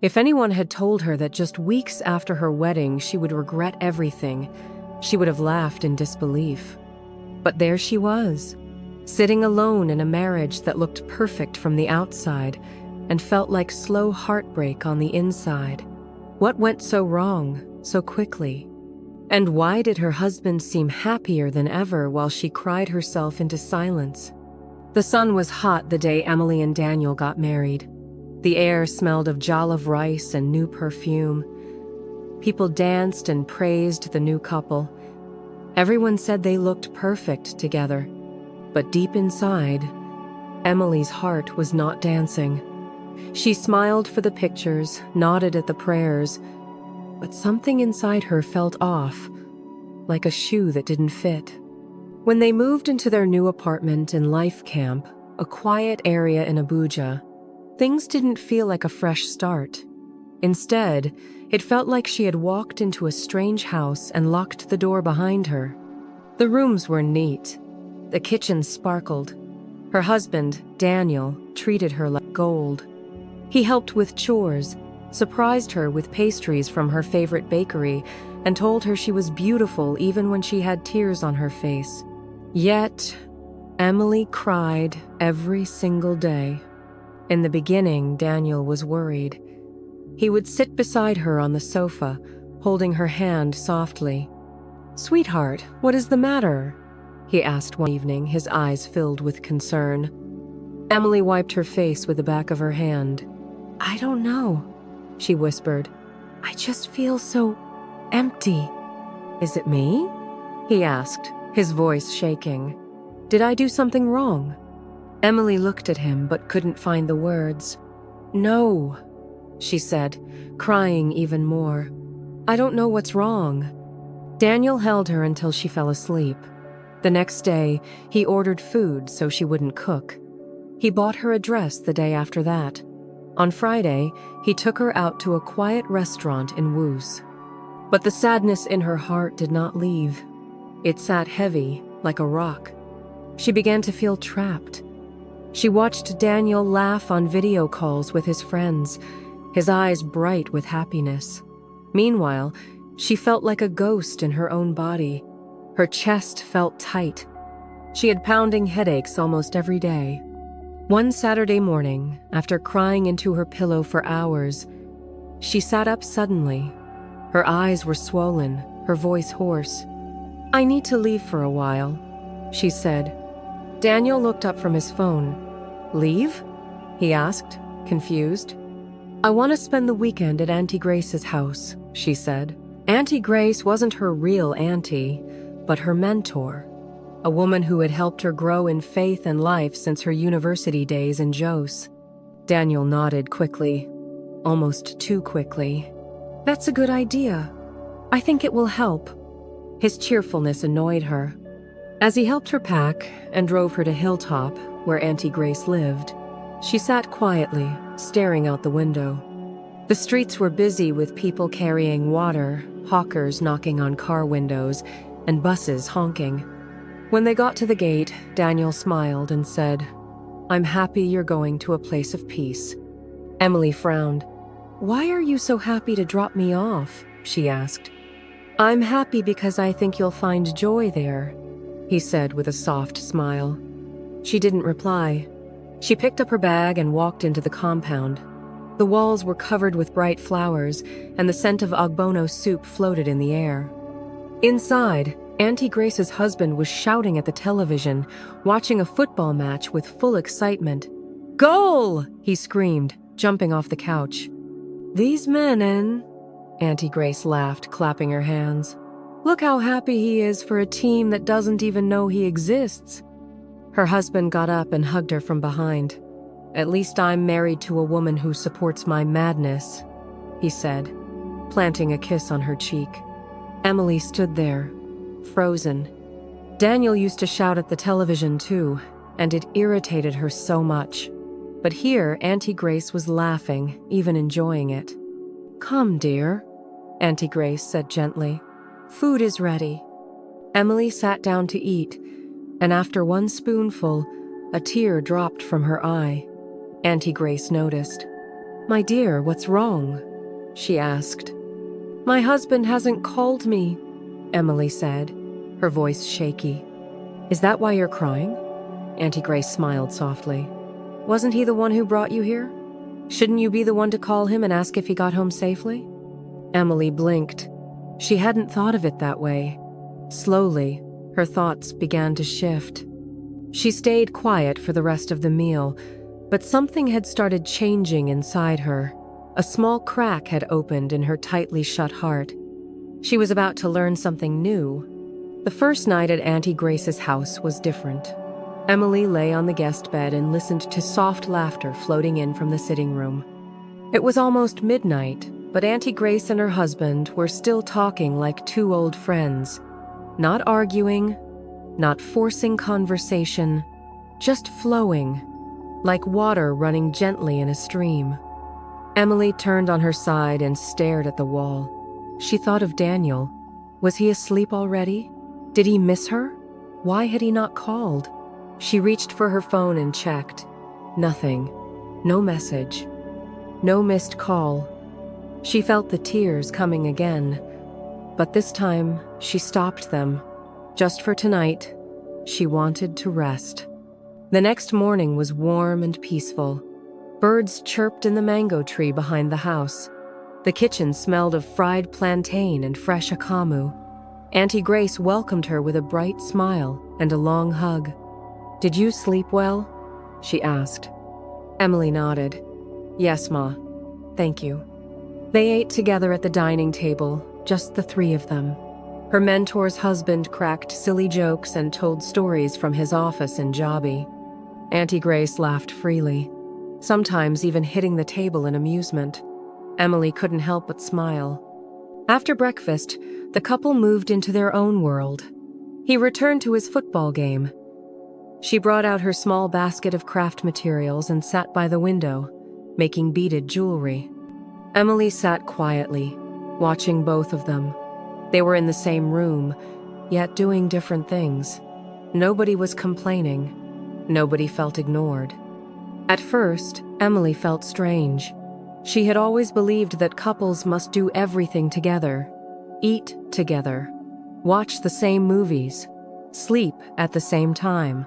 If anyone had told her that just weeks after her wedding she would regret everything, she would have laughed in disbelief. But there she was, sitting alone in a marriage that looked perfect from the outside and felt like slow heartbreak on the inside. What went so wrong so quickly? And why did her husband seem happier than ever while she cried herself into silence? The sun was hot the day Emily and Daniel got married. The air smelled of jollof rice and new perfume. People danced and praised the new couple. Everyone said they looked perfect together. But deep inside, Emily's heart was not dancing. She smiled for the pictures, nodded at the prayers, but something inside her felt off, like a shoe that didn't fit. When they moved into their new apartment in Life Camp, a quiet area in Abuja, things didn't feel like a fresh start. Instead, it felt like she had walked into a strange house and locked the door behind her. The rooms were neat. The kitchen sparkled. Her husband, Daniel, treated her like gold. He helped with chores, surprised her with pastries from her favorite bakery, and told her she was beautiful even when she had tears on her face. Yet, Emily cried every single day. In the beginning, Daniel was worried. He would sit beside her on the sofa, holding her hand softly. "Sweetheart, what is the matter?" he asked one evening, his eyes filled with concern. Emily wiped her face with the back of her hand. "I don't know," she whispered. "I just feel so empty." "Is it me?" he asked, his voice shaking. "Did I do something wrong?" Emily looked at him but couldn't find the words. "No," she said, crying even more. "I don't know what's wrong." Daniel held her until she fell asleep. The next day, he ordered food so she wouldn't cook. He bought her a dress the day after that. On Friday, he took her out to a quiet restaurant in Woos. But the sadness in her heart did not leave. It sat heavy, like a rock. She began to feel trapped. She watched Daniel laugh on video calls with his friends, his eyes bright with happiness. Meanwhile, she felt like a ghost in her own body. Her chest felt tight. She had pounding headaches almost every day. One Saturday morning, after crying into her pillow for hours, she sat up suddenly. Her eyes were swollen, her voice hoarse. "I need to leave for a while," she said. Daniel looked up from his phone. "Leave?" he asked, confused. "I want to spend the weekend at Auntie Grace's house," she said. Auntie Grace wasn't her real auntie, but her mentor, a woman who had helped her grow in faith and life since her university days in Jos. Daniel nodded quickly, almost too quickly. "That's a good idea. I think it will help." His cheerfulness annoyed her. As he helped her pack and drove her to Hilltop, where Auntie Grace lived, she sat quietly, staring out the window. The streets were busy with people carrying water, hawkers knocking on car windows, and buses honking. When they got to the gate, Daniel smiled and said, "I'm happy you're going to a place of peace." Emily frowned. "Why are you so happy to drop me off?" she asked. "I'm happy because I think you'll find joy there," he said with a soft smile. She didn't reply. She picked up her bag and walked into the compound. The walls were covered with bright flowers, and the scent of ogbono soup floated in the air. Inside, Auntie Grace's husband was shouting at the television, watching a football match with full excitement. "Goal!" he screamed, jumping off the couch. "These men, Auntie Grace laughed, clapping her hands. "Look how happy he is for a team that doesn't even know he exists." Her husband got up and hugged her from behind. "At least I'm married to a woman who supports my madness," he said, planting a kiss on her cheek. Emily stood there, frozen. Daniel used to shout at the television too, and it irritated her so much. But here, Auntie Grace was laughing, even enjoying it. "Come, dear," Auntie Grace said gently. "Food is ready." Emily sat down to eat, and after one spoonful, a tear dropped from her eye. Auntie Grace noticed. "My dear, what's wrong?" she asked. "My husband hasn't called me," Emily said, her voice shaky. "Is that why you're crying?" Auntie Grace smiled softly. "Wasn't he the one who brought you here? Shouldn't you be the one to call him and ask if he got home safely?" Emily blinked. She hadn't thought of it that way. Slowly, her thoughts began to shift. She stayed quiet for the rest of the meal, but something had started changing inside her. A small crack had opened in her tightly shut heart. She was about to learn something new. The first night at Auntie Grace's house was different. Emily lay on the guest bed and listened to soft laughter floating in from the sitting room. It was almost midnight, but Auntie Grace and her husband were still talking like two old friends. Not arguing, not forcing conversation, just flowing, like water running gently in a stream. Emily turned on her side and stared at the wall. She thought of Daniel. Was he asleep already? Did he miss her? Why had he not called? She reached for her phone and checked. Nothing. No message. No missed call. She felt the tears coming again, but this time she stopped them. Just for tonight, she wanted to rest. The next morning was warm and peaceful. Birds chirped in the mango tree behind the house. The kitchen smelled of fried plantain and fresh akamu. Auntie Grace welcomed her with a bright smile and a long hug. "Did you sleep well?" she asked. Emily nodded. "Yes, Ma. Thank you." They ate together at the dining table, just the three of them. Her mentor's husband cracked silly jokes and told stories from his office in Jobby. Auntie Grace laughed freely, sometimes even hitting the table in amusement. Emily couldn't help but smile. After breakfast, the couple moved into their own world. He returned to his football game. She brought out her small basket of craft materials and sat by the window, making beaded jewelry. Emily sat quietly, watching both of them. They were in the same room, yet doing different things. Nobody was complaining. Nobody felt ignored. At first, Emily felt strange. She had always believed that couples must do everything together, eat together, watch the same movies, sleep at the same time.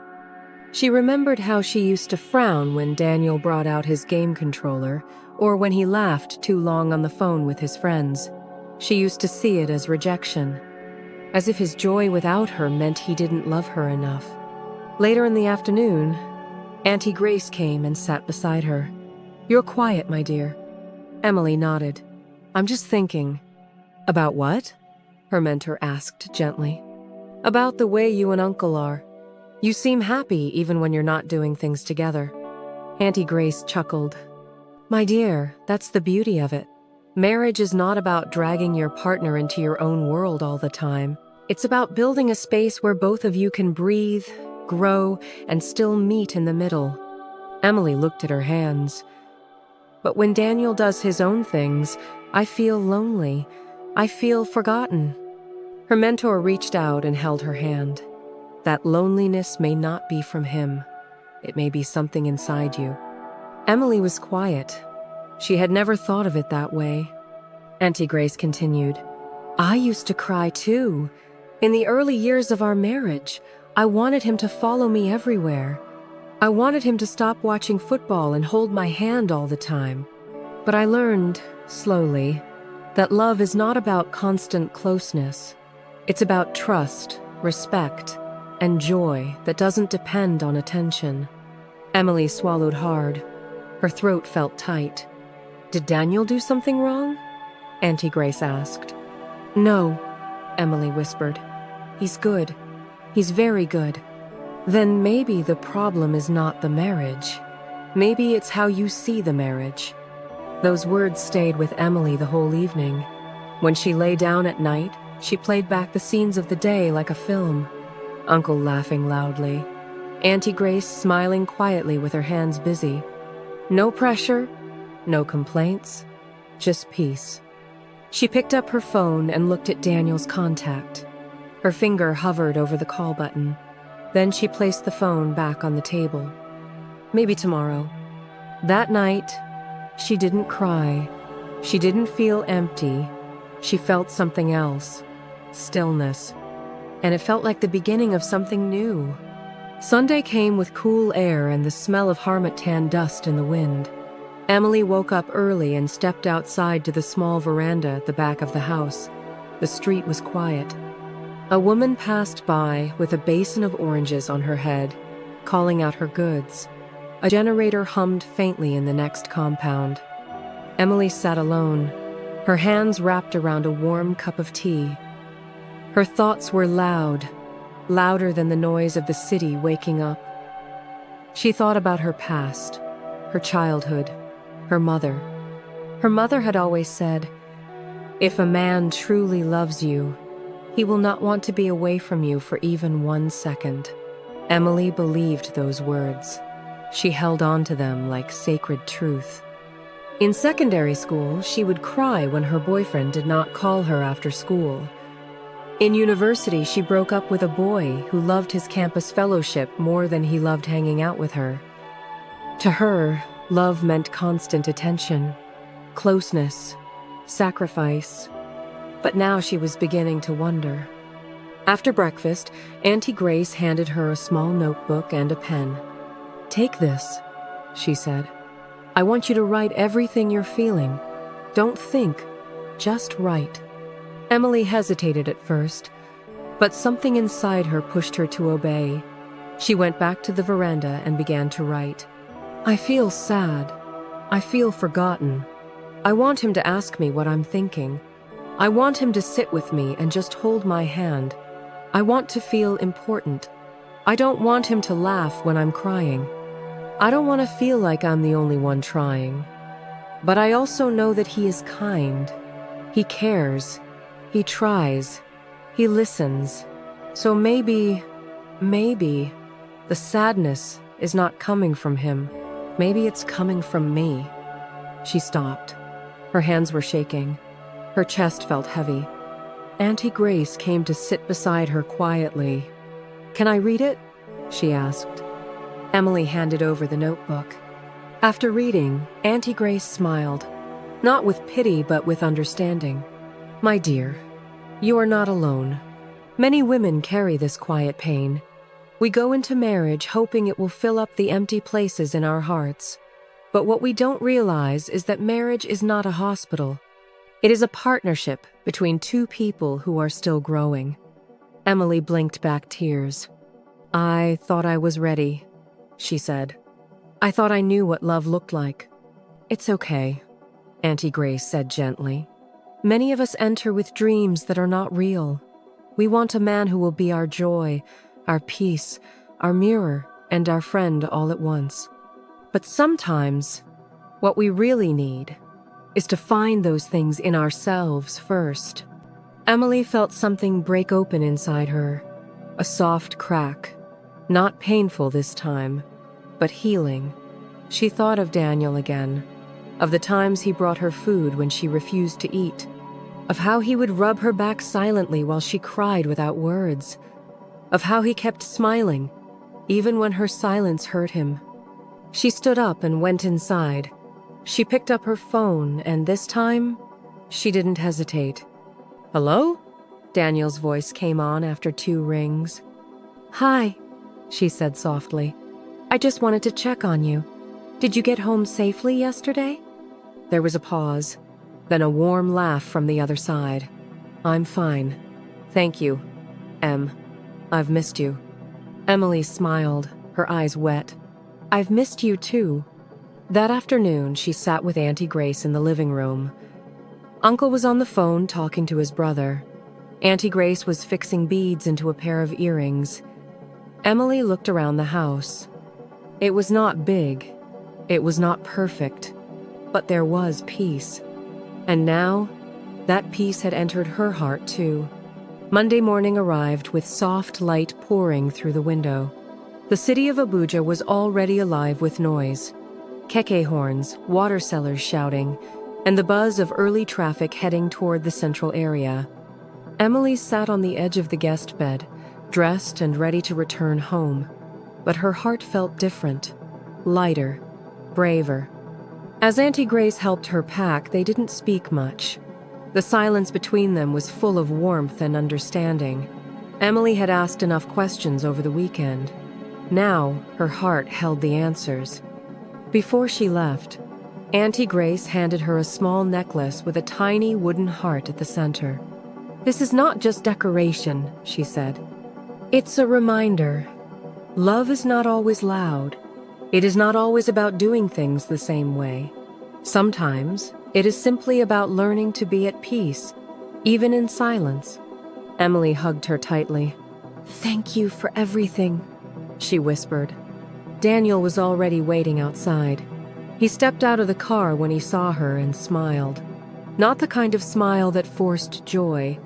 She remembered how she used to frown when Daniel brought out his game controller or when he laughed too long on the phone with his friends. She used to see it as rejection, as if his joy without her meant he didn't love her enough. Later in the afternoon, Auntie Grace came and sat beside her. "You're quiet, my dear." Emily nodded. "I'm just thinking." "About what?" her mentor asked gently. "About the way you and Uncle are. You seem happy even when you're not doing things together." Auntie Grace chuckled. "My dear, that's the beauty of it. Marriage is not about dragging your partner into your own world all the time. It's about building a space where both of you can breathe, grow, and still meet in the middle." Emily looked at her hands. "But when Daniel does his own things, I feel lonely. I feel forgotten." Her mentor reached out and held her hand. "That loneliness may not be from him. It may be something inside you." Emily was quiet. She had never thought of it that way. Auntie Grace continued, "I used to cry too. In the early years of our marriage, I wanted him to follow me everywhere. I wanted him to stop watching football and hold my hand all the time. But I learned, slowly, that love is not about constant closeness. It's about trust, respect, and joy that doesn't depend on attention." Emily swallowed hard. Her throat felt tight. "Did Daniel do something wrong?" Auntie Grace asked. "No," Emily whispered. "He's good. He's very good." "Then maybe the problem is not the marriage. Maybe it's how you see the marriage." Those words stayed with Emily the whole evening. When she lay down at night, she played back the scenes of the day like a film. Uncle laughing loudly. Auntie Grace smiling quietly with her hands busy. No pressure, no complaints, just peace. She picked up her phone and looked at Daniel's contact. Her finger hovered over the call button. Then she placed the phone back on the table. Maybe tomorrow. That night, She didn't cry. She didn't feel empty. She felt something else. Stillness. And it felt like the beginning of something new. Sunday came with cool air and the smell of harmattan dust in the wind. Emily woke up early and stepped outside to the small veranda at the back of the house. The street was quiet. A woman passed by with a basin of oranges on her head, calling out her goods. A generator hummed faintly in the next compound. Emily sat alone, her hands wrapped around a warm cup of tea. Her thoughts were loud, louder than the noise of the city waking up. She thought about her past, her childhood, her mother. Her mother had always said, "If a man truly loves you, he will not want to be away from you for even 1 second." Emily believed those words. She held on to them like sacred truth. In secondary school, she would cry when her boyfriend did not call her after school. In university, she broke up with a boy who loved his campus fellowship more than he loved hanging out with her. To her, love meant constant attention, closeness, sacrifice. But now she was beginning to wonder. After breakfast, Auntie Grace handed her a small notebook and a pen. "Take this," she said. "I want you to write everything you're feeling. Don't think, just write." Emily hesitated at first, but something inside her pushed her to obey. She went back to the veranda and began to write. "I feel sad. I feel forgotten. I want him to ask me what I'm thinking. I want him to sit with me and just hold my hand. I want to feel important. I don't want him to laugh when I'm crying. I don't want to feel like I'm the only one trying. But I also know that he is kind. He cares. He tries. He listens. So maybe the sadness is not coming from him. Maybe it's coming from me." She stopped. Her hands were shaking. Her chest felt heavy. Auntie Grace came to sit beside her quietly. "Can I read it?" she asked. Emily handed over the notebook. After reading, Auntie Grace smiled, not with pity but with understanding. "My dear, you are not alone. Many women carry this quiet pain. We go into marriage hoping it will fill up the empty places in our hearts. But what we don't realize is that marriage is not a hospital. It is a partnership between two people who are still growing." Emily blinked back tears. "I thought I was ready," she said. "I thought I knew what love looked like." "It's okay," Auntie Grace said gently. "Many of us enter with dreams that are not real. We want a man who will be our joy, our peace, our mirror, and our friend all at once. But sometimes, what we really need is to find those things in ourselves first." Emily felt something break open inside her, a soft crack, not painful this time, but healing. She thought of Daniel again, of the times he brought her food when she refused to eat, of how he would rub her back silently while she cried without words, of how he kept smiling, even when her silence hurt him. She stood up and went inside. She picked up her phone, and this time, she didn't hesitate. "Hello?" Daniel's voice came on after 2 rings. "Hi," she said softly. "I just wanted to check on you. Did you get home safely yesterday?" There was a pause, then a warm laugh from the other side. "I'm fine. Thank you, Em. I've missed you." Emily smiled, her eyes wet. "I've missed you too." That afternoon, she sat with Auntie Grace in the living room. Uncle was on the phone talking to his brother. Auntie Grace was fixing beads into a pair of earrings. Emily looked around the house. It was not big. It was not perfect. But there was peace. And now, that peace had entered her heart too. Monday morning arrived with soft light pouring through the window. The city of Abuja was already alive with noise. Keke horns, water sellers shouting, and the buzz of early traffic heading toward the central area. Emily sat on the edge of the guest bed, dressed and ready to return home. But her heart felt different, lighter, braver. As Auntie Grace helped her pack, they didn't speak much. The silence between them was full of warmth and understanding. Emily had asked enough questions over the weekend. Now, her heart held the answers. Before she left, Auntie Grace handed her a small necklace with a tiny wooden heart at the center. "This is not just decoration," she said. "It's a reminder. Love is not always loud. It is not always about doing things the same way. Sometimes, it is simply about learning to be at peace, even in silence." Emily hugged her tightly. "Thank you for everything," she whispered. Daniel was already waiting outside. He stepped out of the car when he saw her and smiled. Not the kind of smile that forced joy,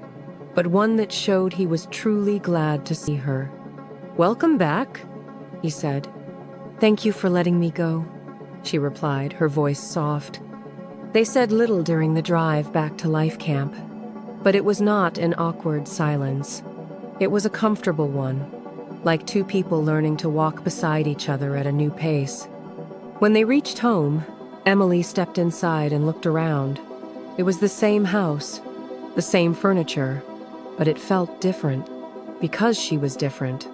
but one that showed he was truly glad to see her. "Welcome back," he said. "Thank you for letting me go," she replied, her voice soft. They said little during the drive back to Life Camp, but it was not an awkward silence. It was a comfortable one, like two people learning to walk beside each other at a new pace. When they reached home, Emily stepped inside and looked around. It was the same house, the same furniture, but it felt different, because she was different.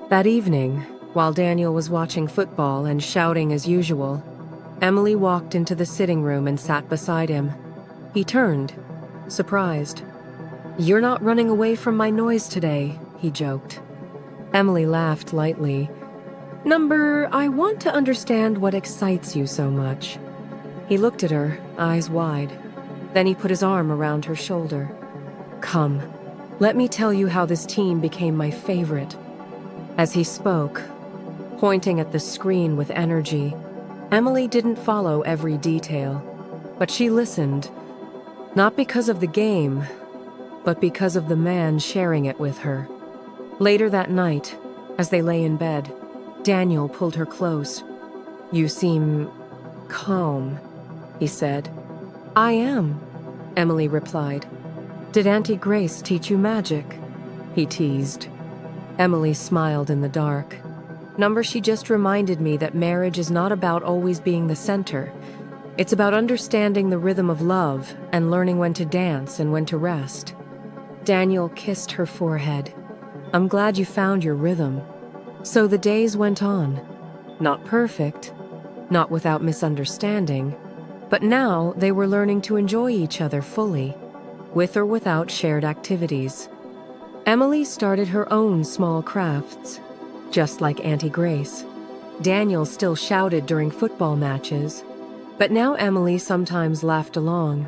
That evening, while Daniel was watching football and shouting as usual, Emily walked into the sitting room and sat beside him. He turned, surprised. "You're not running away from my noise today," he joked. Emily laughed lightly. "I want to understand what excites you so much." He looked at her, eyes wide. Then he put his arm around her shoulder. "Come, let me tell you how this team became my favorite." As he spoke, pointing at the screen with energy, Emily didn't follow every detail, but she listened, not because of the game, but because of the man sharing it with her. Later that night, as they lay in bed, Daniel pulled her close. "You seem calm," he said. "I am," Emily replied. "Did Auntie Grace teach you magic?" he teased. Emily smiled in the dark. She just reminded me that marriage is not about always being the center. It's about understanding the rhythm of love and learning when to dance and when to rest." Daniel kissed her forehead. "I'm glad you found your rhythm." So the days went on. Not perfect, not without misunderstanding, but now they were learning to enjoy each other fully, with or without shared activities. Emily started her own small crafts, just like Auntie Grace. Daniel still shouted during football matches, but now Emily sometimes laughed along.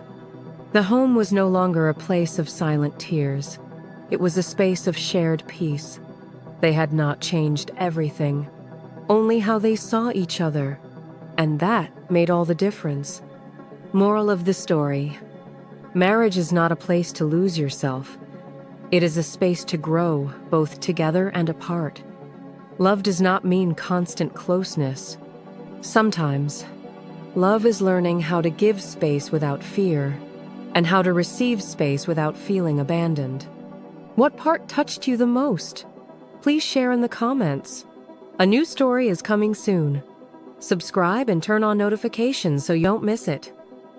The home was no longer a place of silent tears. It was a space of shared peace. They had not changed everything, only how they saw each other, and that made all the difference. Moral of the story: marriage is not a place to lose yourself. It is a space to grow, both together and apart. Love does not mean constant closeness. Sometimes, love is learning how to give space without fear, and how to receive space without feeling abandoned. What part touched you the most? Please share in the comments. A new story is coming soon. Subscribe and turn on notifications so you don't miss it.